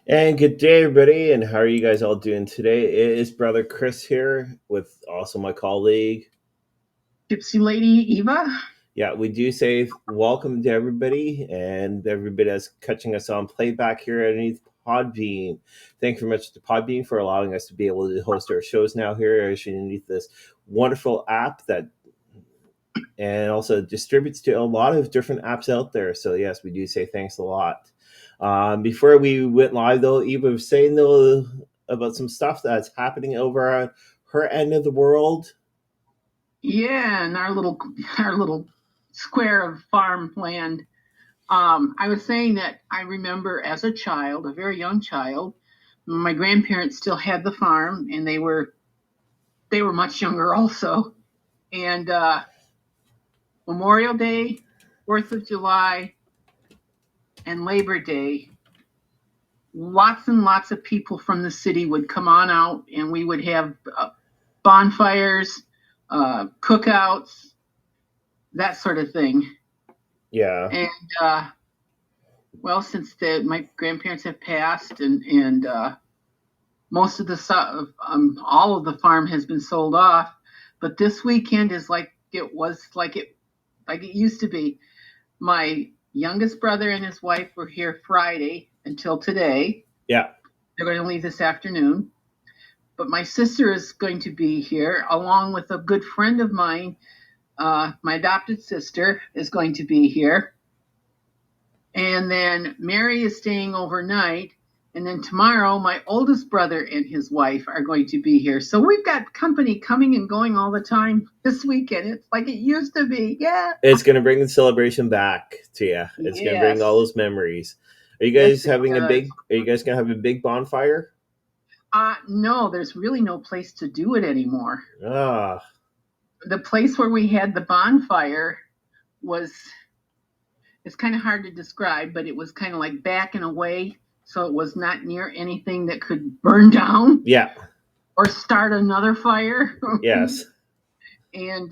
And good day, everybody. And how are you guys all doing today? It is Brother Chris here with also my colleague. Gypsy Lady Eva. Yeah, we do say welcome to everybody and everybody that's catching us on playback here underneath Podbean. Thank you very much to Podbean for allowing us to be able to host our shows now here underneath this wonderful app that and also distributes to a lot of different apps out there. So yes, we do say thanks a lot. Before we went live, though, Eva was saying though about some stuff that's happening over on her end of the world. Yeah, and our little square of farmland. I was saying that I remember as a child, a very young child, my grandparents still had the farm, and they were much younger also. And Memorial Day, 4th of July, and Labor Day, lots and lots of people from the city would come on out, and we would have bonfires, cookouts, that sort of thing. Yeah. And well, since my grandparents have passed, and most of the all of the farm has been sold off, but this weekend is like it used to be. My youngest brother and his wife were here Friday until today. Yeah. They're going to leave this afternoon. But my sister is going to be here along with a good friend of mine. My adopted sister is going to be here. And then Mary is staying overnight. And then tomorrow, my oldest brother and his wife are going to be here. So we've got company coming and going all the time this weekend. It's like it used to be. Yeah. It's going to bring the celebration back to you. It's going to bring all those memories. Are you guys are you guys going to have a big bonfire? No, there's really no place to do it anymore. Ah. The place where we had the bonfire it's kind of hard to describe, but it was kind of like back and away. So it was not near anything that could burn down. Yeah. Or start another fire. Yes. And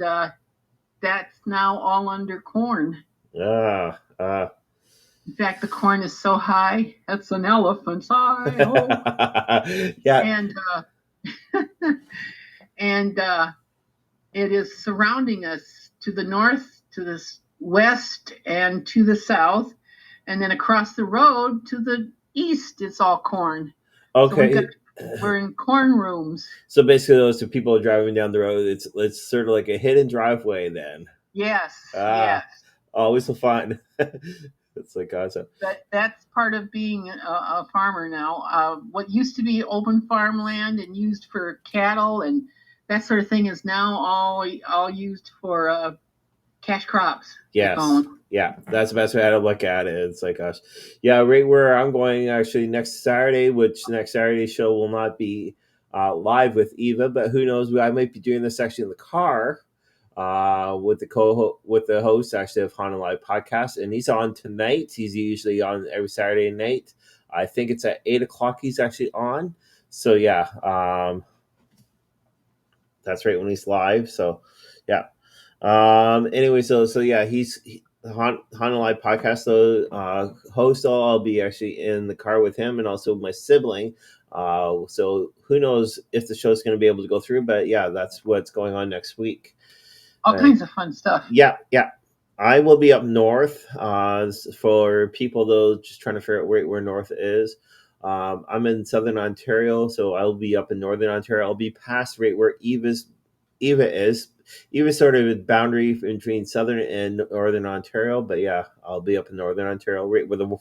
that's now all under corn. In fact, the corn is so high, that's an elephant's eye. Oh. Yeah. And it is surrounding us to the north, to the west, and to the south. And then across the road to the east, it's all corn. Okay. So we're in corn rooms. So basically, those people are driving down the road. It's sort of like a hidden driveway then. Yes. Yes. Always so fun. It's like awesome. That's part of being a farmer now. What used to be open farmland and used for cattle and that sort of thing is now all used for cash crops. Yes. Yeah, that's the best way to look at it. It's like, gosh, yeah, right where I'm going actually next Saturday, which next Saturday show will not be live with Eva, but who knows? I might be doing this actually in the car with the host actually of HauntingLIVE podcast, and he's on tonight. He's usually on every Saturday night. I think it's at 8:00. He's actually on. So yeah, that's right when he's live. So yeah. Anyway, so yeah, he's HauntingLIVE podcast host. I'll be actually in the car with him and also my sibling. So who knows if the show's going to be able to go through, but yeah, that's what's going on next week. All kinds of fun stuff. Yeah. I will be up north. For people though, just trying to figure out where north is. I'm in southern Ontario, so I'll be up in northern Ontario. I'll be past right where Eva is. Eva's sort of a boundary between southern and northern Ontario, but yeah, I'll be up in northern Ontario, right where the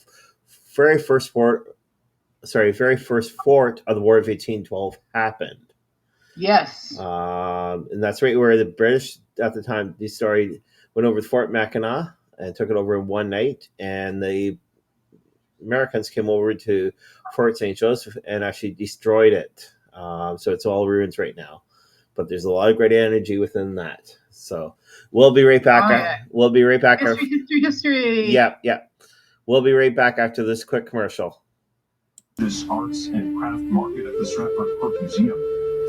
very first fort of the War of 1812 happened. Yes. And that's right where the British at the time went over to Fort Mackinac and took it over in one night, and the Americans came over to Fort St. Joseph and actually destroyed it. So it's all ruins right now. But there's a lot of great energy within that. So we'll be right back. Yeah. We'll be right back. History. Yeah. We'll be right back after this quick commercial. This arts and craft market at the Stratford Park Museum.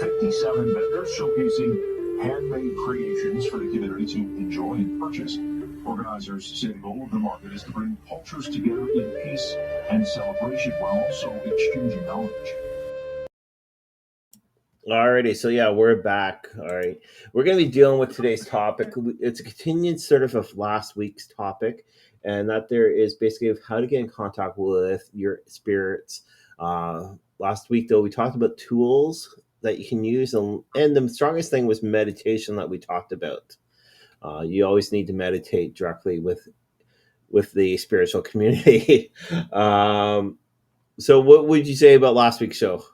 57 vendors showcasing handmade creations for the community to enjoy and purchase. Organizers say the goal of the market is to bring cultures together in peace and celebration while also exchanging knowledge. Alrighty, so yeah, we're back. All right, we're going to be dealing with today's topic. It's a continued sort of last week's topic, and that there is basically of how to get in contact with your spirits. Last week, though, we talked about tools that you can use, and the strongest thing was meditation that we talked about. You always need to meditate directly with the spiritual community. So, what would you say about last week's show?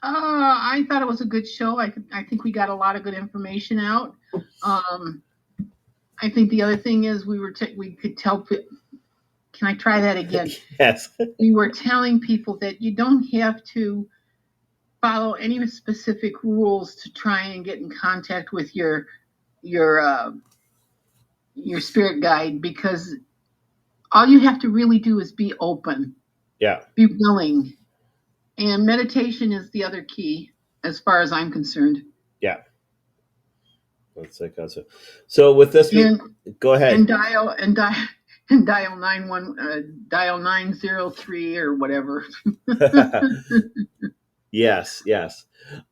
I thought it was a good show. I think we got a lot of good information out. I think the other thing is we could tell. Can I try that again? Yes. We were telling people that you don't have to follow any specific rules to try and get in contact with your spirit guide, because all you have to really do is be open. Yeah. Be willing. And meditation is the other key, as far as I'm concerned. Yeah. That's like awesome. So with this, go ahead. And dial 903 or whatever. Yes.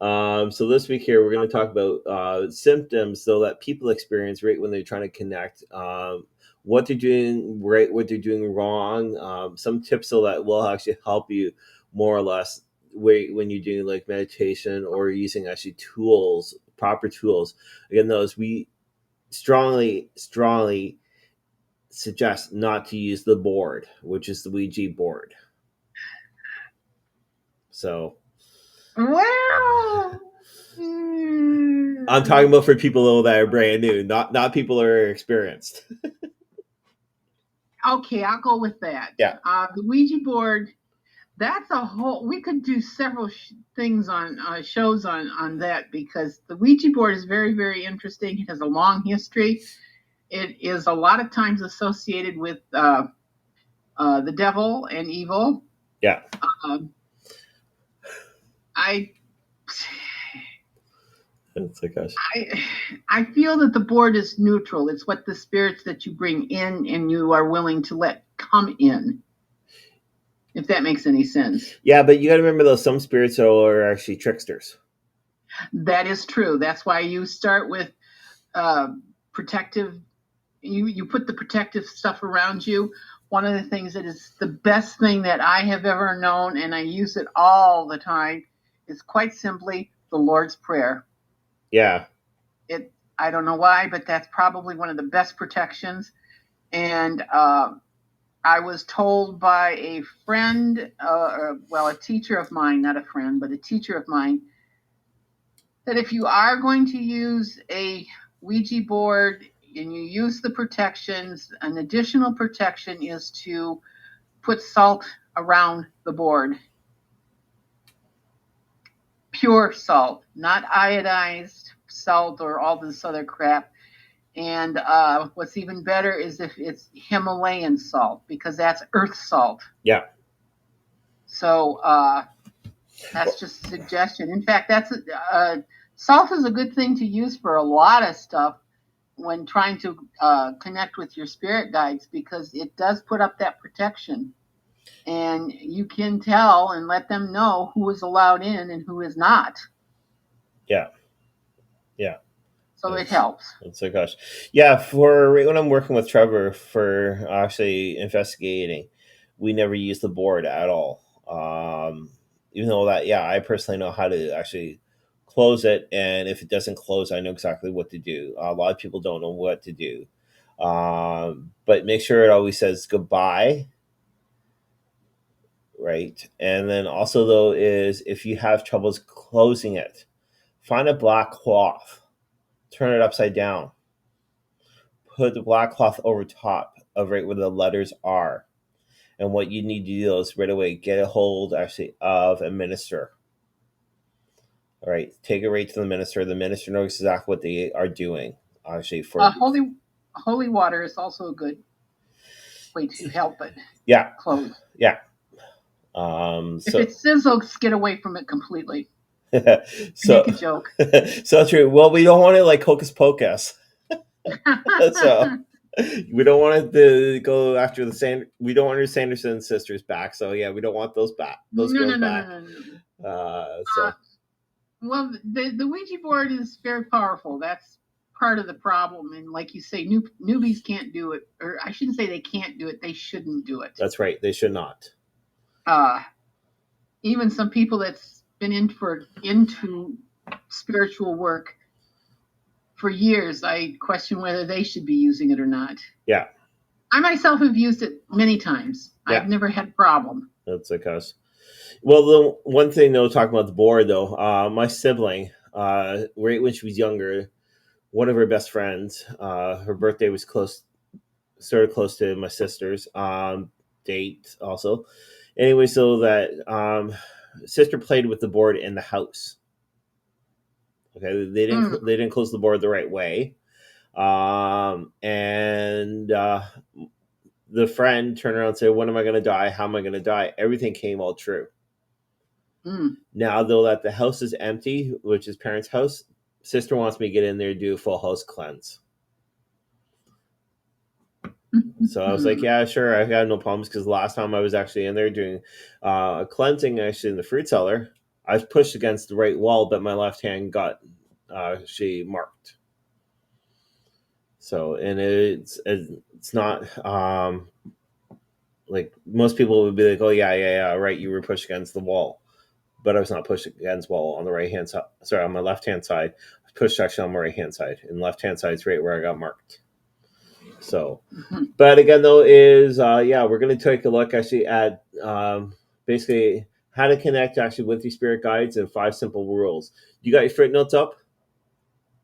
So this week here, we're going to talk about symptoms so that people experience right when they're trying to connect. What they're doing right, what they're doing wrong. Some tips so that will actually help you more or less when you're doing like meditation or using actually tools, proper tools. Again, those we strongly suggest not to use the board, which is the Ouija board. So, well, I'm talking about for people that are brand new, not people that are experienced. Okay, I'll go with that. Yeah. The Ouija board, that's a whole. We could do several things on shows on that, because the Ouija board is very, very interesting. It has a long history. It is a lot of times associated with the devil and evil. Yeah. I feel that the board is neutral. It's what the spirits that you bring in and you are willing to let come in, if that makes any sense. Yeah, but you got to remember, though, some spirits are actually tricksters. That is true. That's why you start with protective. You put the protective stuff around you. One of the things that is the best thing that I have ever known, and I use it all the time, is quite simply the Lord's Prayer. Yeah. I don't know why, but that's probably one of the best protections. And I was told by a friend, a teacher of mine, not a friend, but a teacher of mine, that if you are going to use a Ouija board and you use the protections, an additional protection is to put salt around the board. Pure salt, not iodized salt or all this other crap. And what's even better is if it's Himalayan salt, because that's earth salt. Yeah. So that's just a suggestion. In fact, salt is a good thing to use for a lot of stuff when trying to connect with your spirit guides, because it does put up that protection. And you can tell and let them know who is allowed in and who is not. Yeah. So it helps. It's like, gosh. Yeah, for when I'm working with Trevor for actually investigating, we never use the board at all. Even though I personally know how to actually close it, and if it doesn't close, I know exactly what to do. A lot of people don't know what to do. But make sure it always says goodbye. Right. And then also, though, is if you have troubles closing it, find a black cloth, turn it upside down, put the black cloth over top of right where the letters are. And what you need to do is right away get a hold actually of a minister. All right. Take it right to the minister. The minister knows exactly what they are doing. Actually, for holy water is also a good way to help it. Yeah. Close. Yeah. If it sizzles, get away from it completely. So make a joke. So true. Well, we don't want it like hocus pocus. So we don't want to go after we don't want your Sanderson sisters back. So yeah, we don't want those back. Those No, girls no, no, back. no, no, no. So Well, the Ouija board is very powerful. That's part of the problem. And like you say, newbies can't do it. Or I shouldn't say they can't do it. They shouldn't do it. that's right. They should not. Even some people that's been into spiritual work for years, I question whether they should be using it or not. Yeah. I myself have used it many times. Yeah. I've never had a problem. That's like us. Well, the one thing though, talking about the board though, my sibling, right when she was younger, one of her best friends, her birthday was sort of close to my sister's date also. Anyway, so that sister played with the board in the house. Okay, they didn't close the board the right way, and the friend turned around and said, "When am I going to die? How am I going to die?" Everything came all true. Now, though, that the house is empty, which is parents' house, sister wants me to get in there and do a full house cleanse. So I was like, yeah, sure. I had no problems because the last time I was actually in there doing a cleansing actually in the fruit cellar, I was pushed against the right wall, but my left hand got she marked. So, and it's not like most people would be like, oh, yeah, right. You were pushed against the wall. But I was not pushed against the wall on the right hand side. Sorry, on my left hand side. I was pushed actually on my right hand side. And left hand side is right where I got marked. So, but again, though, is we're going to take a look actually at basically how to connect actually with your spirit guides and 5 simple rules. You got your footnotes up?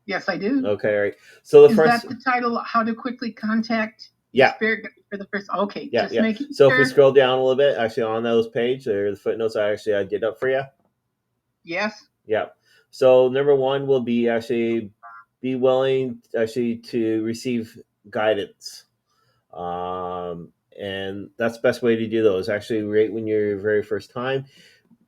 Yes, I do. Okay, all right. So is that the title? How to quickly contact spirit guide for the first? Okay, yeah, just making so sure. If we scroll down a little bit, actually on those pages, there are the footnotes I did up for you. Yes. Yeah. So number 1 will be actually be willing actually to receive guidance. And that's the best way to do those. Actually, right when you're your very first time,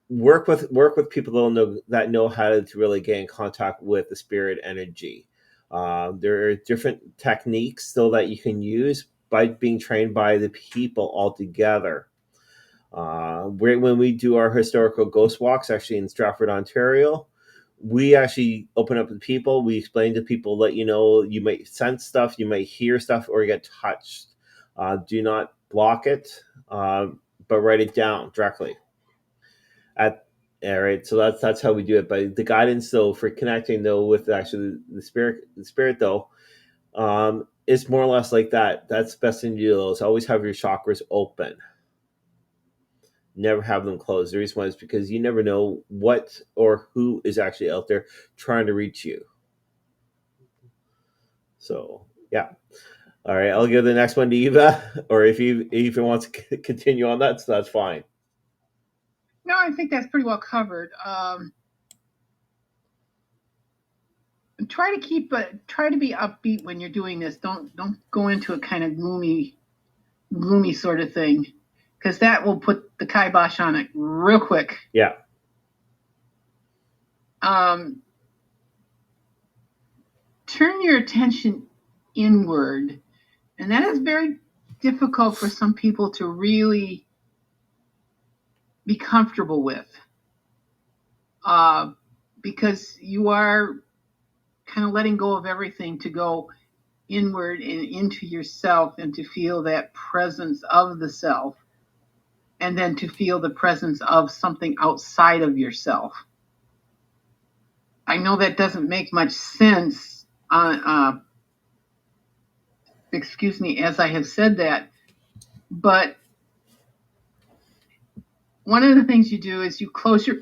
work with people that know how to really get in contact with the spirit energy. There are different techniques still that you can use by being trained by the people altogether. Right when we do our historical ghost walks, actually in Stratford, Ontario, we actually open up to people. We explain to people that you might sense stuff, you might hear stuff, or get touched. Do not block it, but write it down directly. All right, so that's how we do it. But the guidance, though, for connecting though with actually the spirit though, it's more or less like that. That's the best thing to do. Though, is always have your chakras open. Never have them closed. The reason why is because you never know what or who is actually out there trying to reach you. So yeah. All right, I'll give the next one to Eva, or if you want to continue on that, so that's fine. No, I think that's pretty well covered. Try to be upbeat when you're doing this. Don't go into a kind of gloomy sort of thing, because that will put the kibosh on it real quick. Yeah. Turn your attention inward, and that is very difficult for some people to really be comfortable with, because you are kind of letting go of everything to go inward and into yourself, and to feel that presence of the self, and then to feel the presence of something outside of yourself. I know that doesn't make much sense, excuse me, as I have said that, but one of the things you do is you close your,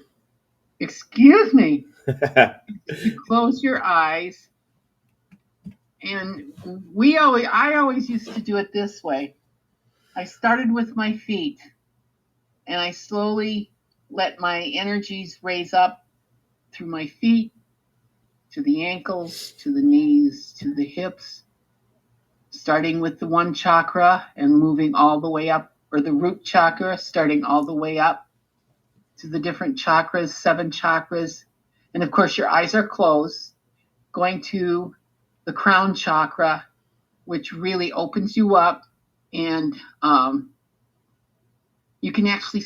you close your eyes, and I always used to do it this way. I started with my feet, and I slowly let my energies raise up through my feet, to the ankles, to the knees, to the hips, starting with the 1 chakra and moving all the way up, or the root chakra, starting all the way up to the different chakras, 7 chakras. And of course, your eyes are closed, going to the crown chakra, which really opens you up, and you can actually,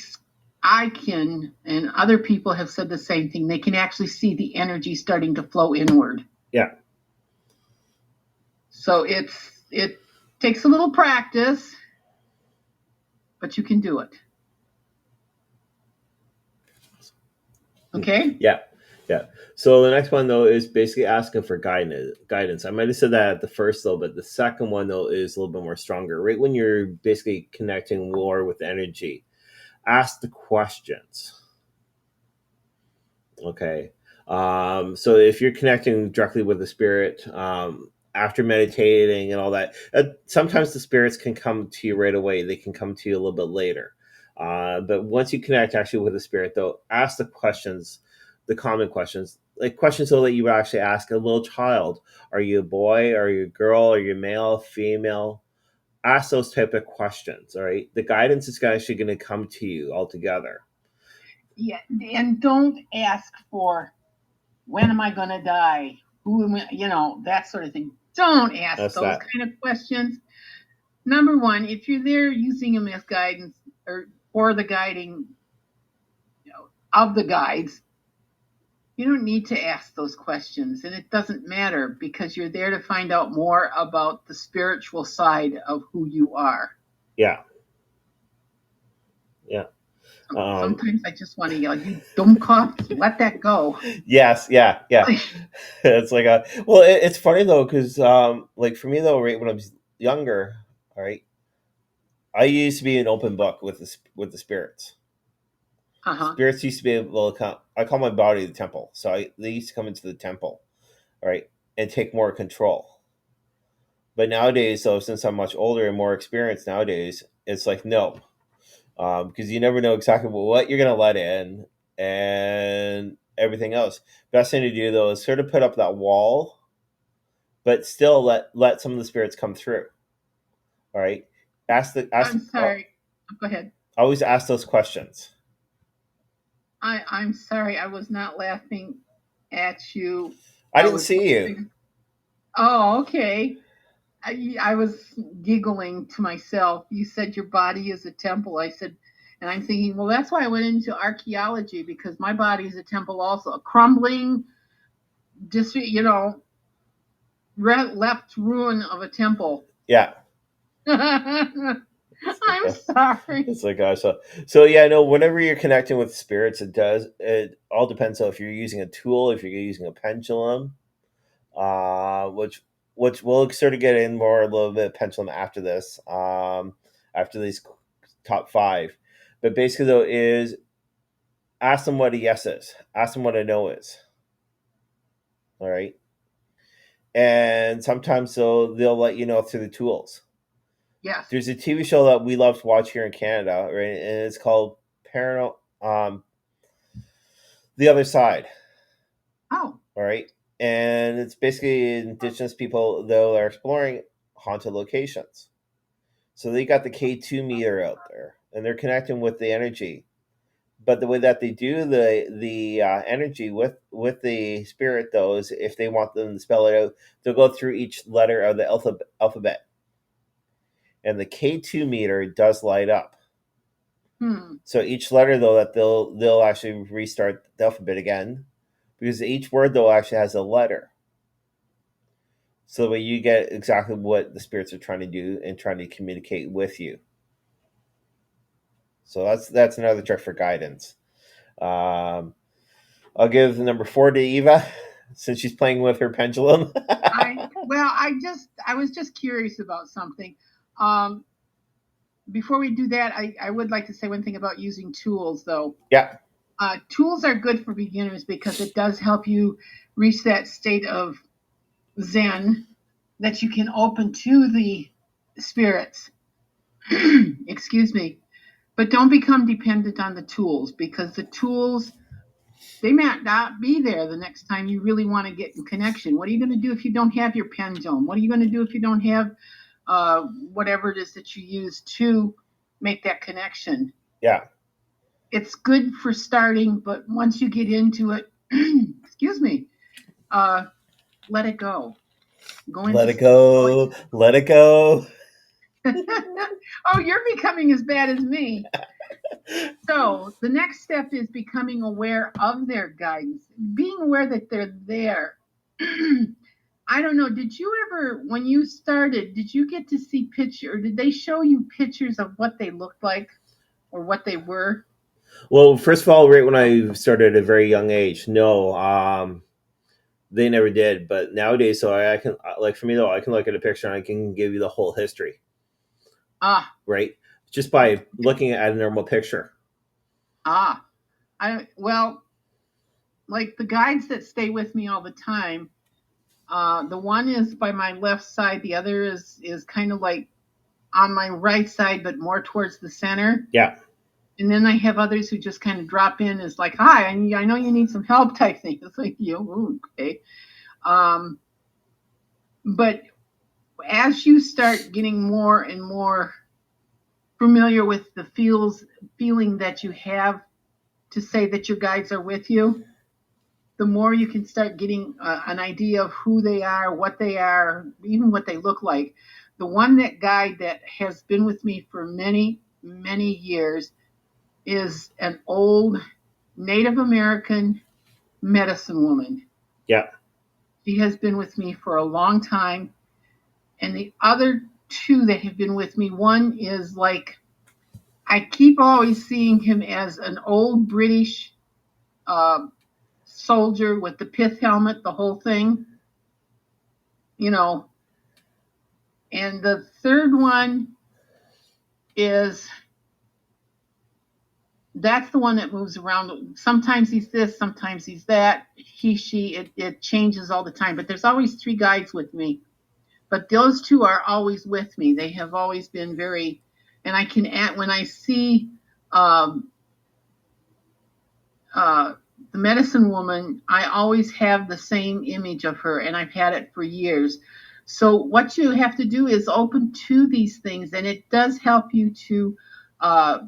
I can, and other people have said the same thing, they can actually see the energy starting to flow inward. Yeah. So it takes a little practice, but you can do it. Okay? Yeah. Yeah. So the next one, though, is basically asking for guidance. I might have said that at the first, though, but the second one, though, is a little bit more stronger. Right when you're basically connecting more with energy, ask the questions. Okay. So if you're connecting directly with the spirit, after meditating and all that, sometimes the spirits can come to you right away. They can come to you a little bit later. But once you connect actually with the spirit, though, ask the questions, the common questions, like questions though that you would actually ask a little child. Are you a boy? Are you a girl? Are you male, female? Ask those type of questions. All right. The guidance is actually going to come to you altogether. Yeah, and don't ask for when am I going to die? Who am I? You know, that sort of thing. Don't ask those kind of questions. Number one, if you're there using them as guidance or for the guiding, of the guides, you don't need to ask those questions, and it doesn't matter because you're there to find out more about the spiritual side of who you are. Yeah. Yeah. Sometimes I just want to yell, "You dumb cough, let that go." Yes, yeah. It's like it's funny though, because like for me though, right when I was younger, all right, I used to be an open book with the spirits. Spirits used to be able to come. I call my body the temple, so they used to come into the temple, all right, and take more control. But nowadays, though, since I'm much older and more experienced nowadays, it's like no, because you never know exactly what you're gonna let in and everything else. Best thing to do though is sort of put up that wall, but still let some of the spirits come through. All right. I'm sorry. Go ahead. Always ask those questions. I'm sorry. I was not laughing at you. I didn't see you. Oh, okay. I was giggling to myself. You said your body is a temple. I said, and I'm thinking, well, that's why I went into archaeology, because my body is a temple also. A crumbling, just, left ruin of a temple. Yeah. I'm sorry. It's like, gosh. So yeah, no, whenever you're connecting with spirits, it all depends on if you're using a tool, if you're using a pendulum, which we'll sort of get in more a little bit of pendulum after this, after these top 5. But basically though is ask them what a yes is. Ask them what a no is. All right. And sometimes they'll let you know through the tools. Yes. There's a TV show that we love to watch here in Canada, right? And it's called Paranormal, The Other Side. Oh. All right. And it's basically Indigenous people, though, are exploring haunted locations. So they got the K2 meter out there, and they're connecting with the energy. But the way that they do the energy with the spirit, though, is if they want them to spell it out, they'll go through each letter of the alphabet. And the K2 meter does light up. So each letter, though, that they'll actually restart the alphabet again, because each word, though, actually has a letter. So that way you get exactly what the spirits are trying to do and trying to communicate with you. So that's another trick for guidance. I'll give the number 4 to Eva, since she's playing with her pendulum. I was just curious about something. Before we do that, I would like to say one thing about using tools, though. Yeah. Tools are good for beginners because it does help you reach that state of Zen that you can open to the spirits. Excuse me. But don't become dependent on the tools, because the tools, they might not be there the next time you really want to get in connection. What are you going to do if you don't have your pendulum? What are you going to do if you don't have whatever it is that you use to make that connection? Yeah. It's good for starting, but once you get into it, excuse me, let it go. Going Let to it go. Let it go. Oh, you're becoming as bad as me. So the next step is becoming aware of their guidance, being aware that they're there. I don't know. Did you ever, when you started, did you get to see pictures, or did they show you pictures of what they looked like or what they were? Well, first of all, right when I started at a very young age, no, they never did. But nowadays, so I can, like, for me though, I can look at a picture and I can give you the whole history, Ah, right? Just by looking at a normal picture. well, like the guides that stay with me all the time. The one is by my left side. The other is kind of like on my right side, but more towards the center. Yeah. And then I have others who just kind of drop in as like, "Hi, I know you need some help," type thing. It's like, okay. But as you start getting more and more familiar with the feeling that you have to say that your guides are with you, the more you can start getting an idea of who they are, what they are, even what they look like. The one that guide that has been with me for many, many years is an old Native American medicine woman. Yeah. She has been with me for a long time. And the other two that have been with me, one is like, I keep always seeing him as an old British uh, soldier with the pith helmet, the whole thing, you know. And the third one is, that's the one that moves around. Sometimes he's this, sometimes he's that. He, she, it changes all the time. But there's always three guides with me. But those two are always with me. They have always been very, and I can add, when I see um, the medicine woman, I always have the same image of her, and I've had it for years. So what you have to do is open to these things, and it does help you to uh,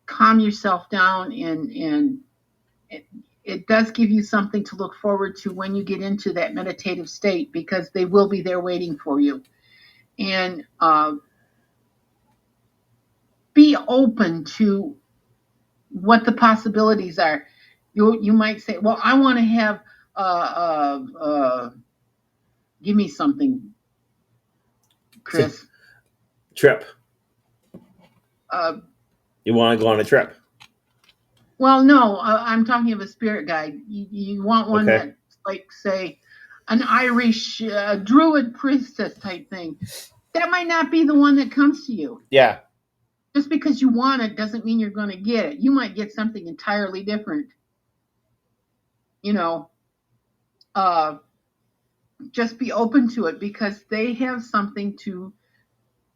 calm yourself down, and it does give you something to look forward to when you get into that meditative state, because they will be there waiting for you. And be open to what the possibilities are. You might say, well, I want to have give me something, Chris. Trip. Uh, You want to go on a trip? well, no, I'm talking of a spirit guide. You want one Okay. that's like, say, an Irish druid priestess type thing. That might not be the one that comes to you. Yeah. Just because you want it doesn't mean you're going to get it. You might get something entirely different. You know, just be open to it, because they have something to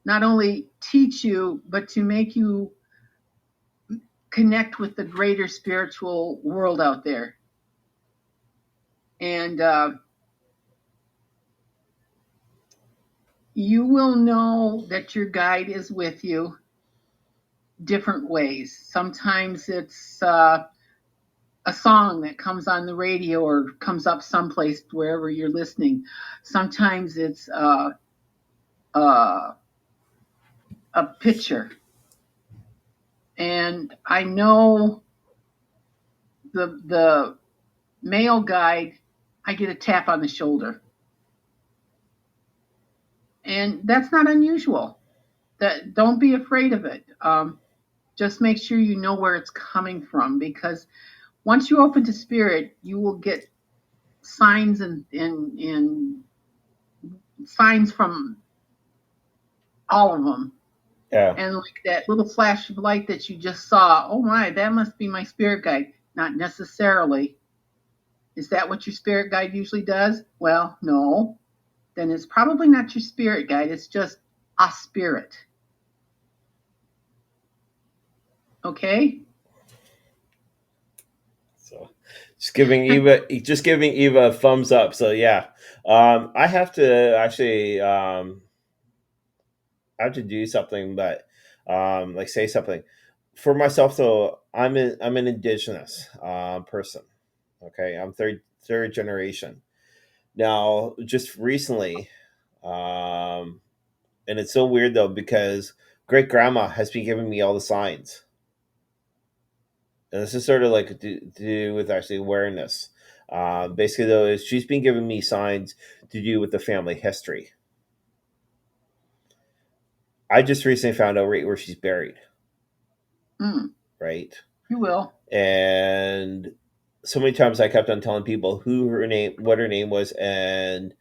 not only teach you, but to make you connect with the greater spiritual world out there. And you will know that your guide is with you different ways. Sometimes it's a song that comes on the radio or comes up someplace wherever you're listening. Sometimes it's a picture. And I know the male guide, I get a tap on the shoulder. And that's not unusual. Don't be afraid of it. Just make sure you know where it's coming from, because once you open to spirit, you will get signs and signs from all of them. Yeah. And like that little flash of light that you just saw, oh my, that must be my spirit guide. Not necessarily. Is that what your spirit guide usually does? Well, no. Then it's probably not your spirit guide. It's just a spirit. Okay? So just giving Eva a thumbs up. So yeah. I have to actually I have to do something, but like say something for myself. So I'm an indigenous person. Okay, I'm third generation. Now, just recently, And it's so weird though, because great grandma has been giving me all the signs. And this is sort of like to do with actually awareness. Basically, though, is she's been giving me signs to do with the family history. I just recently found out right where she's buried. Right? You will. And so many times I kept on telling people what her name was, and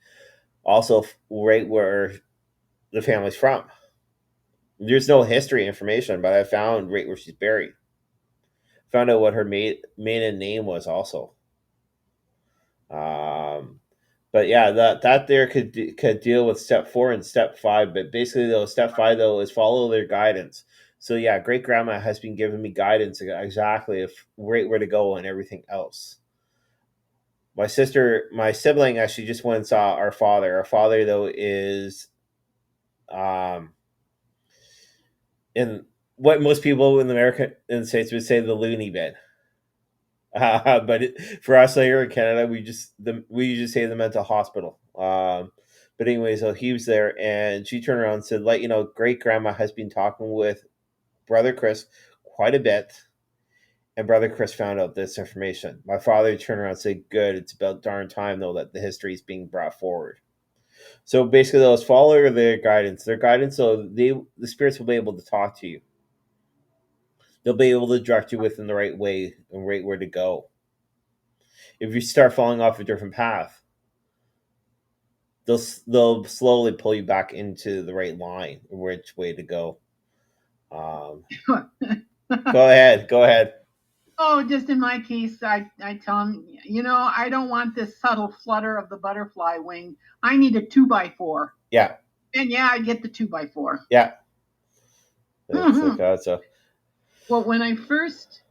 also right where the family's from. There's no history information, but I found right where she's buried. Found out what her maiden name was also. But yeah, that there could deal with step 4 and step 5. But basically, though, step 5 though is follow their guidance. So yeah, great grandma has been giving me guidance exactly of right where to go and everything else. My sibling actually just went and saw our father. Our father though is in what most people in the States would say the loony bin. But for us here in Canada, we usually say the mental hospital. But anyway, so he was there, and she turned around and said, "Let you know, great grandma has been talking with brother Chris quite a bit, and brother Chris found out this information." My father turned around and said, "Good, it's about darn time though that the history is being brought forward." So basically, those follow their guidance, so the spirits will be able to talk to you. They'll be able to direct you within the right way and right where to go. If you start falling off a different path, they'll slowly pull you back into the right line, which way to go. Go ahead. Oh, just in my case, I tell them, I don't want this subtle flutter of the butterfly wing. I need a 2x4. Yeah. And yeah, I get the 2x4. Yeah. So. Well, when I first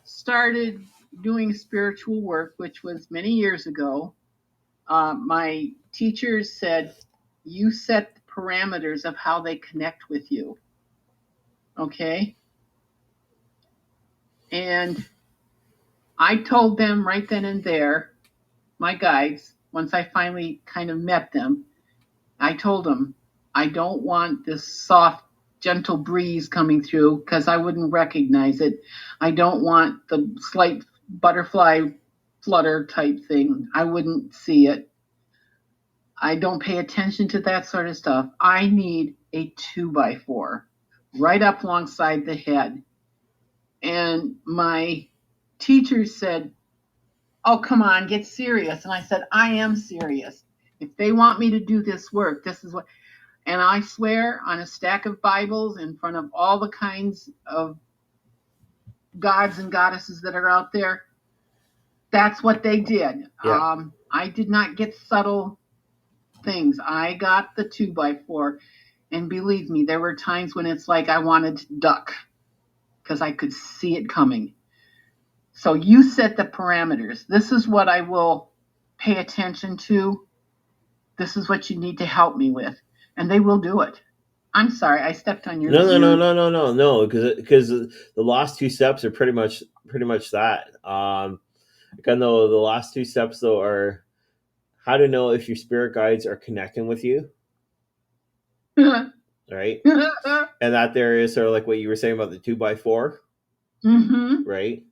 started doing spiritual work, which was many years ago, my teachers said, you set the parameters of how they connect with you. Okay? And I told them right then and there, my guides, once I finally kind of met them, I told them, I don't want this soft, gentle breeze coming through because I wouldn't recognize it. I don't want the slight butterfly flutter type thing. I wouldn't see it. I don't pay attention to that sort of stuff. I need a 2x4 right up alongside the head. And my teacher said, oh, come on, get serious. And I said, I am serious. If they want me to do this work, this is what. And I swear on a stack of Bibles in front of all the kinds of gods and goddesses that are out there, that's what they did. Yeah. I did not get subtle things. I got the 2x4. And believe me, there were times when it's like I wanted to duck because I could see it coming. So you set the parameters. This is what I will pay attention to. This is what you need to help me with. And they will do it. I'm sorry, I stepped on your. No, because the last 2 steps are pretty much that. Kind of the last 2 steps though are how to know if your spirit guides are connecting with you, right? And that there is sort of like what you were saying about the 2x4, right?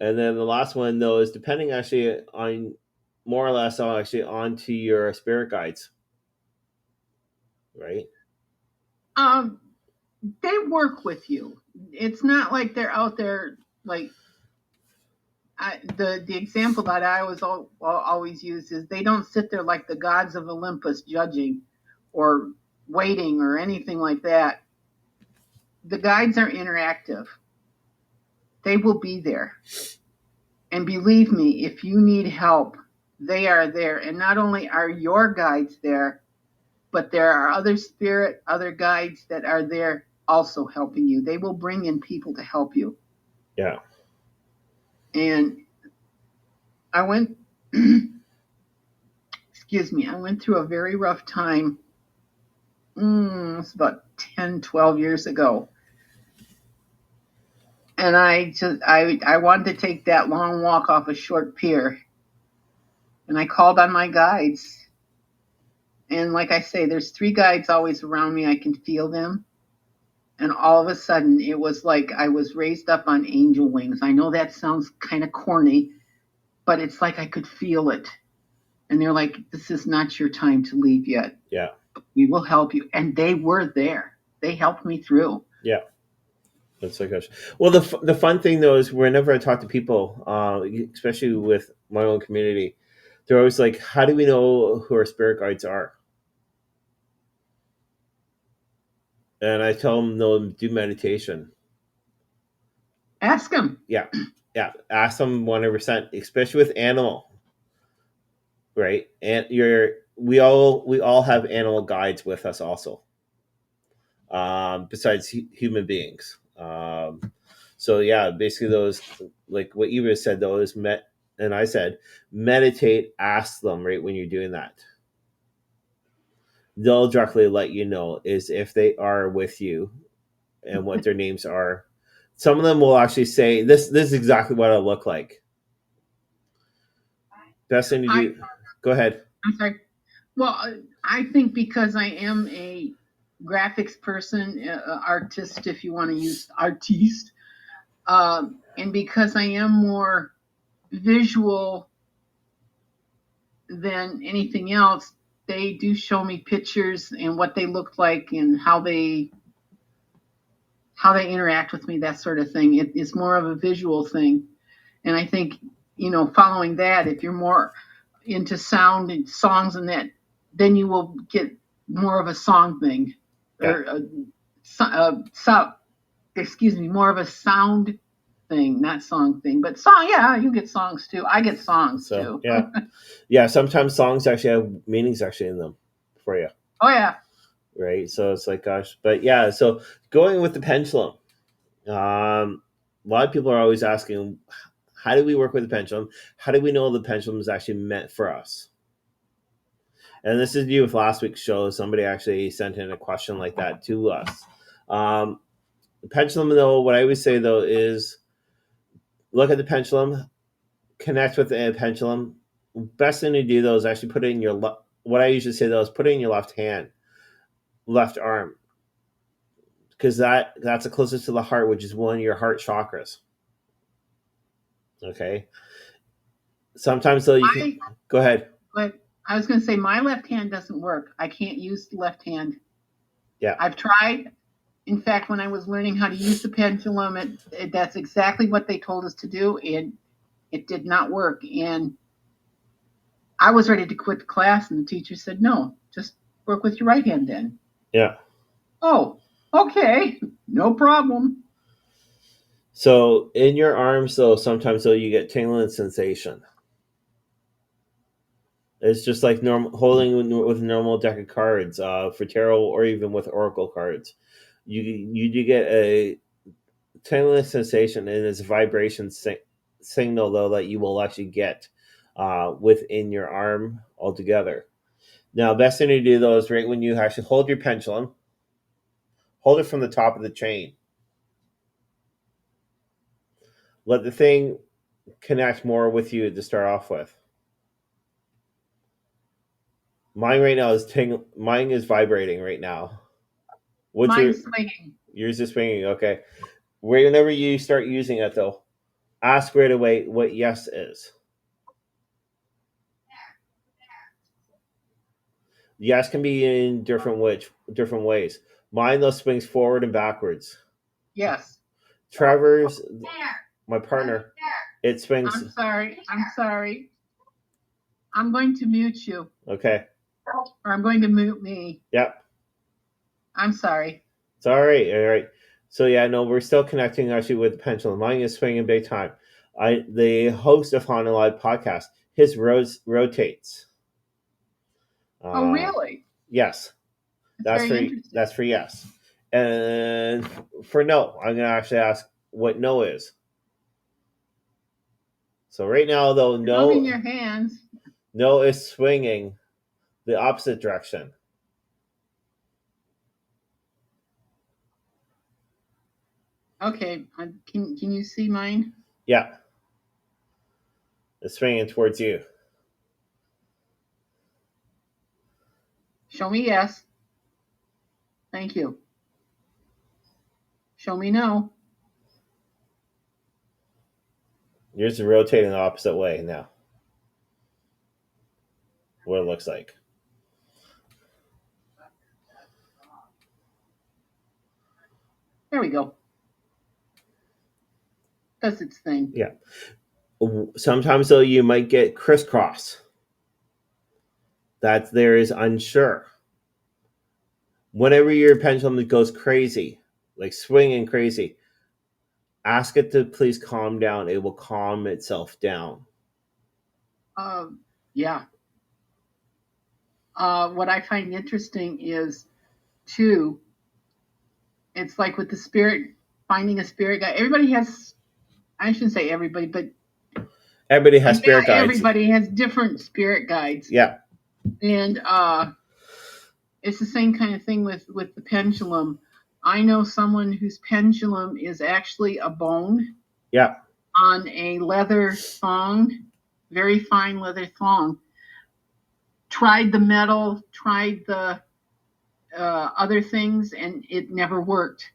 And then the last one though is depending actually on more or less onto your spirit guides, right? They work with you. It's not like they're out there like the example that I always use is they don't sit there like the gods of Olympus judging or waiting or anything like that. The guides are interactive. They will be there. And believe me, if you need help, they are there. And not only are your guides there, but there are other guides that are there also helping you. They will bring in people to help you. Yeah. And I went, I went through a very rough time. It's about 10, 12 years ago. And I wanted to take that long walk off a short pier. And I called on my guides. And like I say, there's 3 guides always around me. I can feel them. And all of a sudden, it was like I was raised up on angel wings. I know that sounds kind of corny, but it's like I could feel it. And they're like, this is not your time to leave yet. Yeah. We will help you. And they were there. They helped me through. Yeah. That's so gosh. Well, the fun thing though is whenever I talk to people, especially with my own community, they're always like, "How do we know who our spirit guides are?" And I tell them they'll do meditation. Ask them. Yeah, ask them 100%, especially with animal, right? And we all have animal guides with us also, besides human beings. So yeah, basically those, like what you said though, is and I said, meditate, ask them right when you're doing that. They'll directly let you know is if they are with you and what their names are. Some of them will actually say, this is exactly what it'll look like. Best thing to do. Go ahead. I'm sorry. Well, I think because I am a graphics person, artist, if you want to use artiste, and because I am more visual than anything else, they do show me pictures and what they look like and how they interact with me, that sort of thing. It's more of a visual thing. And I think, following that, if you're more into sound and songs and that, then you will get more of a song thing. Yeah. Or more of a sound thing, not song thing. But song, yeah, you get songs too. I get songs too. Yeah. Yeah, sometimes songs actually have meanings actually in them for you. Oh, yeah. Right? So it's like, gosh. But yeah, so going with the pendulum. A lot of people are always asking, how do we work with the pendulum? How do we know the pendulum is actually meant for us? And this is due with last week's show. Somebody actually sent in a question like that to us. The pendulum, though, what I always say, though, is look at the pendulum, connect with the pendulum. Best thing to do, though, is actually put it in your what I usually say, though, is put it in your left hand, left arm, because that's the closest to the heart, which is one of your heart chakras. Okay. Sometimes, though, go ahead. But I was going to say, my left hand doesn't work. I can't use the left hand. Yeah. I've tried. In fact, when I was learning how to use the pendulum, that's exactly what they told us to do, and it did not work. And I was ready to quit the class, and the teacher said, no, just work with your right hand then. Yeah. Oh, okay. No problem. So in your arms, though, sometimes, though, you get tingling sensation. It's just like holding with a normal deck of cards for tarot or even with oracle cards. You do get a tingling sensation, and it's a vibration signal, though, that you will actually get within your arm altogether. Now, best thing to do, though, is right when you actually hold your pendulum, hold it from the top of the chain. Let the thing connect more with you to start off with. Mine right now is mine is vibrating right now. Mine's swinging. Yours is swinging. Okay. Whenever you start using it, though, ask right away what yes is. Yes can be in different ways. Mine, though, swings forward and backwards. Yes. Trevor's, my partner, it swings. I'm sorry. I'm going to mute you. Okay. Or I'm going to mute me. Yep. I'm sorry. It's all right. So yeah, no, we're still connecting actually with the pendulum. Mine is swinging big time. The host of HauntingLIVE podcast, his rotates. Oh, really? Yes. That's for yes. And for no, I'm gonna actually ask what no is. So right now, though, no. Moving your hands. No is swinging the opposite direction. Okay, can you see mine? Yeah. It's swinging towards you. Show me yes. Thank you. Show me no. Yours is rotating the opposite way now. What it looks like. There we go. Does its thing. Yeah. Sometimes, though, you might get crisscross. That there is unsure. Whenever your pendulum goes crazy, like swinging crazy, ask it to please calm down. It will calm itself down. Yeah. What I find interesting is, too, it's like with the spirit, finding a spirit guide. Everybody has, I shouldn't say everybody, but everybody has spirit guides. Everybody has different spirit guides. Yeah. And it's the same kind of thing with the pendulum. I know someone whose pendulum is actually a bone. Yeah. On a leather thong, very fine leather thong. Tried the metal, tried the other things, and it never worked.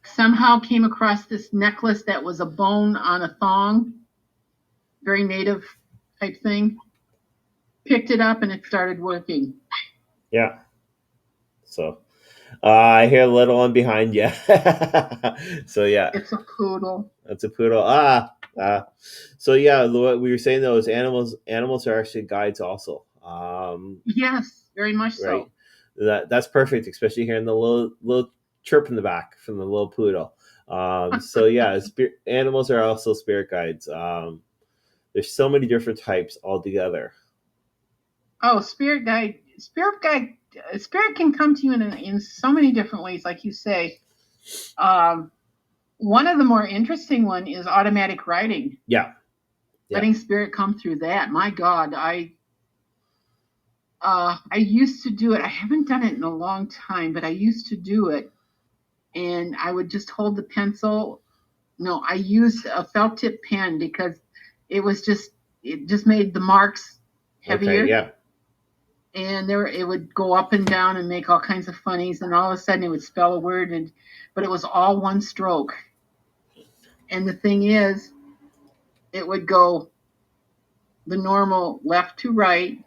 Somehow came across this necklace that was a bone on a thong, very native type thing. Picked it up and it started working. Yeah. So I hear a little one behind you. So yeah. It's a poodle. It's a poodle. So yeah, what we were saying though is animals are actually guides also. Yes, very much right? So. That's perfect, especially hearing the little chirp in the back from the little poodle. So yeah, animals are also spirit guides. There's so many different types altogether. Oh, spirit can come to you in so many different ways, like you say. One of the more interesting one is automatic writing. Yeah. Letting spirit come through that. My God, I used to do it. I haven't done it in a long time, but I used to do it. And I would just hold the pencil. No, I used a felt tip pen because it just made the marks heavier. Okay, yeah. And it would go up and down and make all kinds of funnies, and all of a sudden it would spell a word, but it was all one stroke. And the thing is, it would go the normal left to right,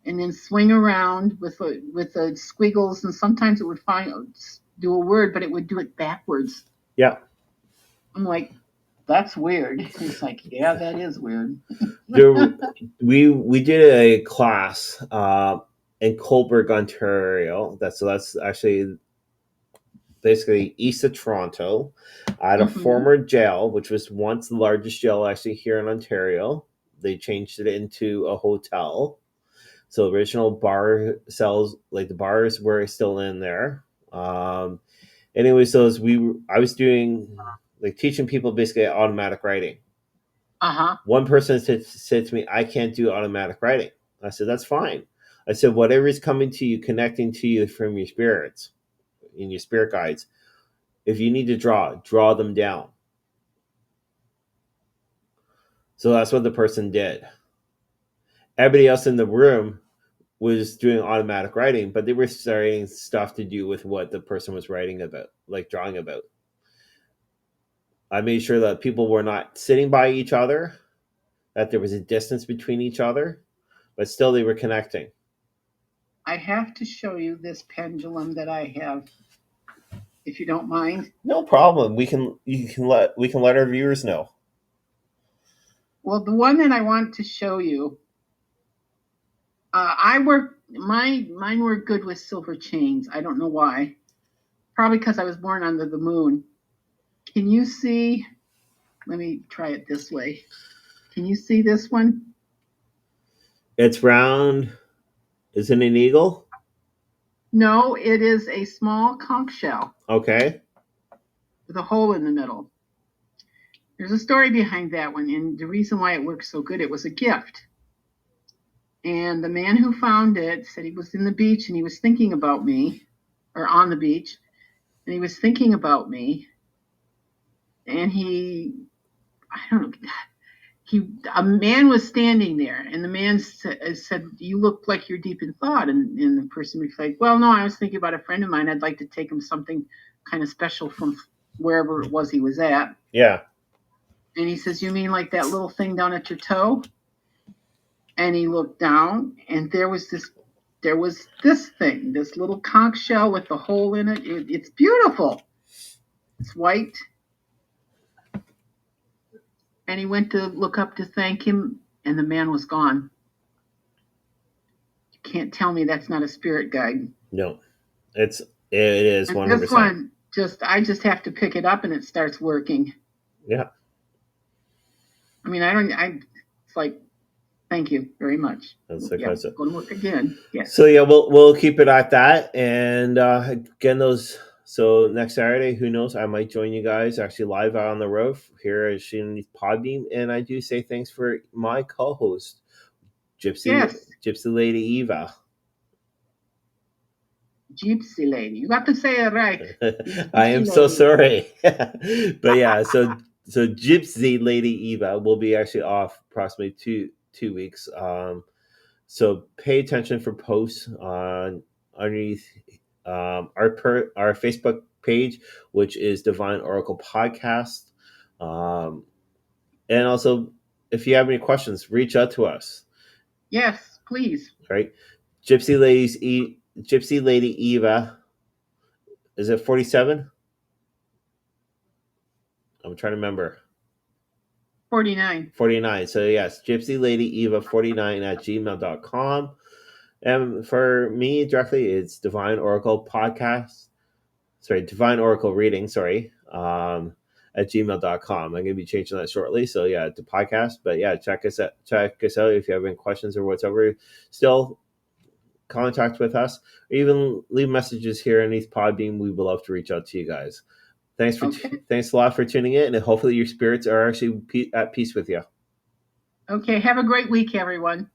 and then swing around with the squiggles, and sometimes it would do a word, but it would do it backwards. Yeah. I'm like, that's weird. It's like, yeah, that is weird. We did a class in Cobourg, Ontario. That's actually basically east of Toronto, at a former jail, which was once the largest jail actually here in Ontario. They changed it into a hotel. So original bar cells, like the bars, were still in there. Anyway, so I was doing like teaching people basically automatic writing. One person said to me, "I can't do automatic writing." I said, "That's fine." I said, "Whatever is coming to you, connecting to you from your spirits, in your spirit guides. If you need to draw them down." So that's what the person did. Everybody else in the room was doing automatic writing, but they were starting stuff to do with what the person was writing about, like drawing about. I made sure that people were not sitting by each other, that there was a distance between each other, but still they were connecting. I have to show you this pendulum that I have, if you don't mind. No problem. We can let our viewers know. Well, the one that I want to show you, mine were good with silver chains. I don't know why. Probably because I was born under the moon. Can you see? Let me try it this way. Can you see this one? It's round. Is it an eagle? No, it is a small conch shell. Okay. With a hole in the middle. There's a story behind that one, and the reason why it works so good, it was a gift. And the man who found it said he was in the beach and he was thinking about me, or on the beach, and he was thinking about me. And he a man was standing there, and the man said, "You look like you're deep in thought." And the person replied, "Well, no, I was thinking about a friend of mine. I'd like to take him something kind of special from wherever it was he was at." Yeah. And he says, "You mean like that little thing down at your toe?" And he looked down, and there was this thing, this little conch shell with the hole in it. It's beautiful. It's white. And he went to look up to thank him, and the man was gone. You can't tell me that's not a spirit guide. No, it is 100%. And this one, I just have to pick it up, and it starts working. Yeah. I mean, it's like, thank you very much. That's going to work again. Yes. So yeah, we'll keep it at that. And again, so next Saturday, who knows? I might join you guys actually live out on the roof here at Underneath Podbeam. And I do say thanks for my co-host, Gypsy Lady Eva. Gypsy Lady. You got to say it right. I am so sorry. But yeah, so Gypsy Lady Eva will be actually off approximately two weeks. So pay attention for posts on underneath our Facebook page, which is Divine Oracle Podcast. And also, if you have any questions, reach out to us. Yes, please. Right, Gypsy Lady Eva. Is it 47? I'm trying to remember. 49. So yes, Gypsy Lady Eva 49 at gmail.com. And for me directly, it's Divine Oracle Reading, at gmail.com. I'm going to be changing that shortly. So yeah, to podcast. But yeah, check us out if you have any questions or whatever. Still contact with us, or even leave messages here underneath Podbeam. We would love to reach out to you guys. Thanks a lot for tuning in, and hopefully your spirits are actually at peace with you. Okay, have a great week, everyone.